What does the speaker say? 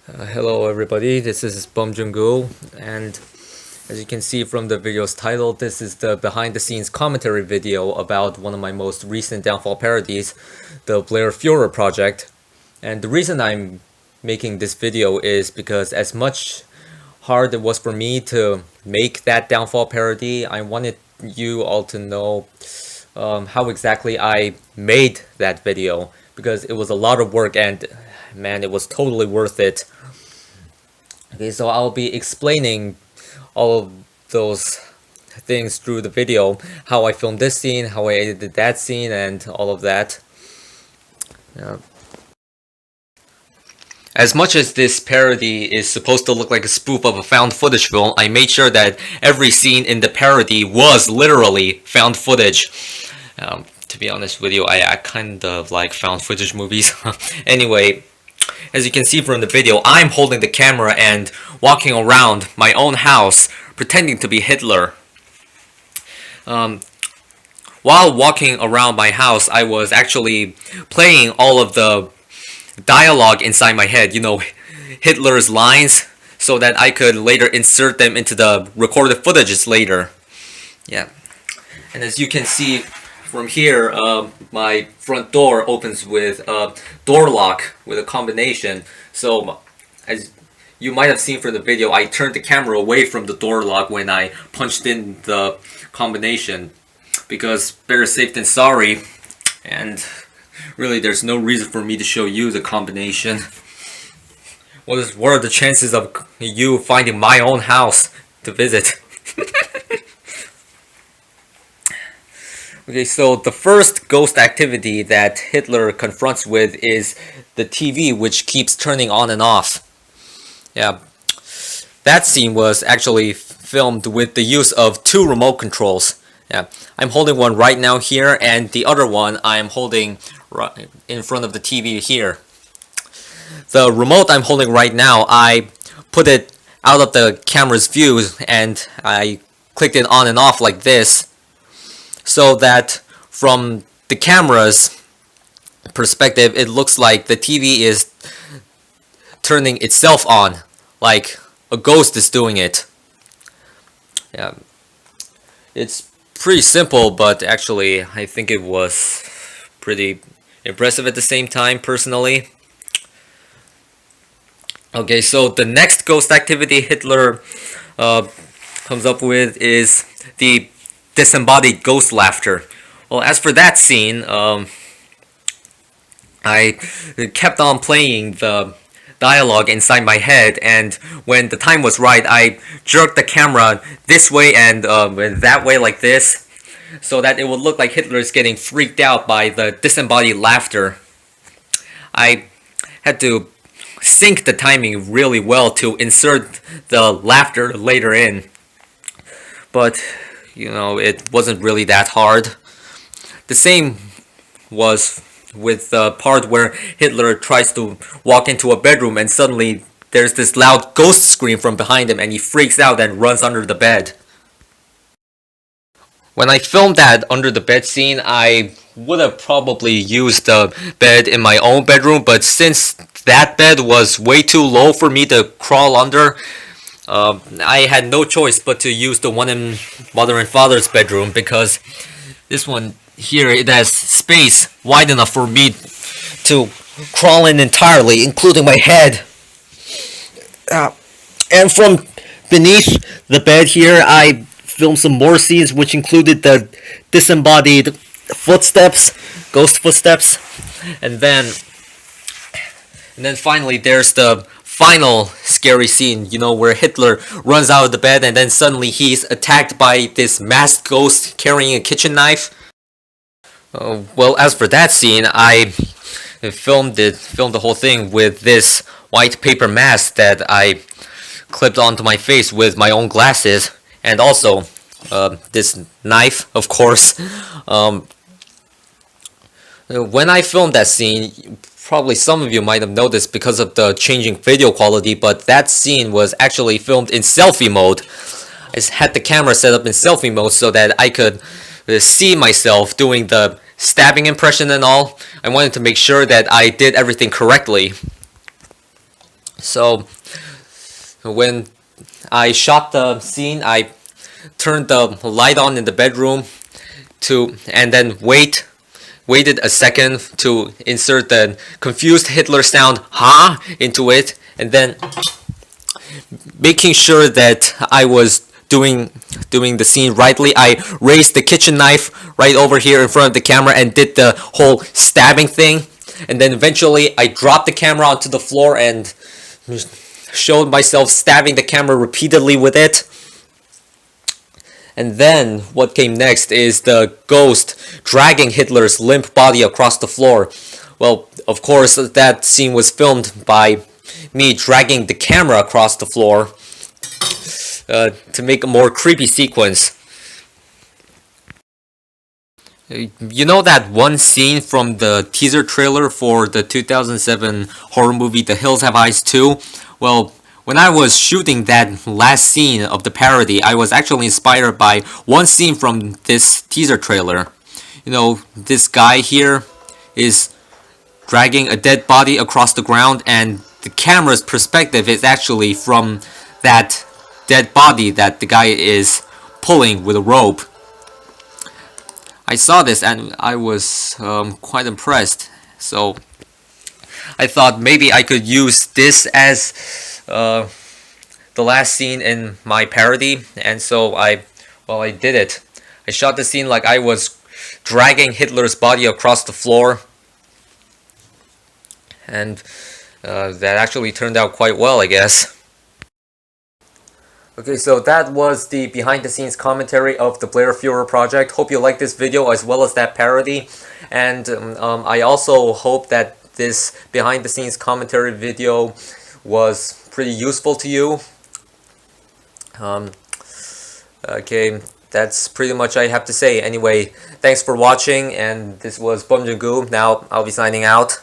Hello everybody, this is Bum Jungu, and as you can see from the video's title, this is the behind the scenes commentary video about one of my most recent downfall parodies, the Blair Fuhrer project. And the reason I'm making this video is because as much hard it was for me to make that downfall parody, I wanted you all to know how exactly I made that video, because it was a lot of work and man, it was totally worth it. Okay, so I'll be explaining all of those things through the video, how I filmed this scene, how I edited that scene, and all of that. Yeah. As much as this parody is supposed to look like a spoof of a found footage film, I made sure that every scene in the parody was literally found footage. To be honest with you, I kind of like found footage movies. Anyway, as you can see from the video, I'm holding the camera and walking around my own house pretending to be Hitler. While walking around my house, I was actually playing all of the dialogue inside my head, Hitler's lines, so that I could later insert them into the recorded footages later. Yeah. And as you can see from here, my front door opens with a door lock with a combination. So, as you might have seen from the video, I turned the camera away from the door lock when I punched in the combination, because better safe than sorry, and really there's no reason for me to show you the combination. What are the chances of you finding my own house to visit? Okay, so the first ghost activity that Hitler confronts with is the TV, which keeps turning on and off. Yeah, that scene was actually filmed with the use of two remote controls. Yeah, I'm holding one right now here, and the other one I'm holding right in front of the TV here. The remote I'm holding right now, I put it out of the camera's view, and I clicked it on and off like this, so that from the camera's perspective, it looks like the TV is turning itself on, like a ghost is doing it. Yeah, it's pretty simple, but actually I think it was pretty impressive at the same time, personally. Okay, so the next ghost activity Hitler comes up with is the disembodied ghost laughter. Well, as for that scene, I kept on playing the dialogue inside my head, and when the time was right, I jerked the camera this way and that way like this, so that it would look like Hitler is getting freaked out by the disembodied laughter. I had to sync the timing really well to insert the laughter later in, but it wasn't really that hard. The same was with the part where Hitler tries to walk into a bedroom and suddenly there's this loud ghost scream from behind him and he freaks out and runs under the bed. When I filmed that under the bed scene, I would have probably used the bed in my own bedroom, but since that bed was way too low for me to crawl under, I had no choice but to use the one in mother and father's bedroom, because this one here, it has space wide enough for me to crawl in entirely, including my head. And from beneath the bed here, I filmed some more scenes, which included the disembodied footsteps, ghost footsteps, and then finally there's the final scary scene, where Hitler runs out of the bed and then suddenly he's attacked by this masked ghost carrying a kitchen knife. Well, as for that scene, I filmed the whole thing with this white paper mask that I clipped onto my face with my own glasses, and also this knife, of course. When I filmed that scene, probably some of you might have noticed because of the changing video quality, but that scene was actually filmed in selfie mode. I had the camera set up in selfie mode so that I could see myself doing the stabbing impression and all. I wanted to make sure that I did everything correctly. So when I shot the scene, I turned the light on in the bedroom and then waited a second to insert the confused Hitler sound "huh" into it, and then making sure that I was doing the scene rightly, I raised the kitchen knife right over here in front of the camera and did the whole stabbing thing, and then eventually I dropped the camera onto the floor and showed myself stabbing the camera repeatedly with it. And then what came next is the ghost dragging Hitler's limp body across the floor. Well, of course, that scene was filmed by me dragging the camera across the floor to make a more creepy sequence. You know that one scene from the teaser trailer for the 2007 horror movie The Hills Have Eyes 2? Well, when I was shooting that last scene of the parody, I was actually inspired by one scene from this teaser trailer. You know, this guy here is dragging a dead body across the ground, and the camera's perspective is actually from that dead body that the guy is pulling with a rope. I saw this and I was quite impressed. So I thought maybe I could use this as the last scene in my parody, and so I did it. I shot the scene like I was dragging Hitler's body across the floor, and that actually turned out quite well, I guess. Okay, so that was the behind-the-scenes commentary of the Blair Fuhrer project. Hope you liked this video as well as that parody, and I also hope that this behind-the-scenes commentary video was pretty useful to you. Okay, that's pretty much I have to say. Anyway, thanks for watching, and this was Bum Now I'll be signing out.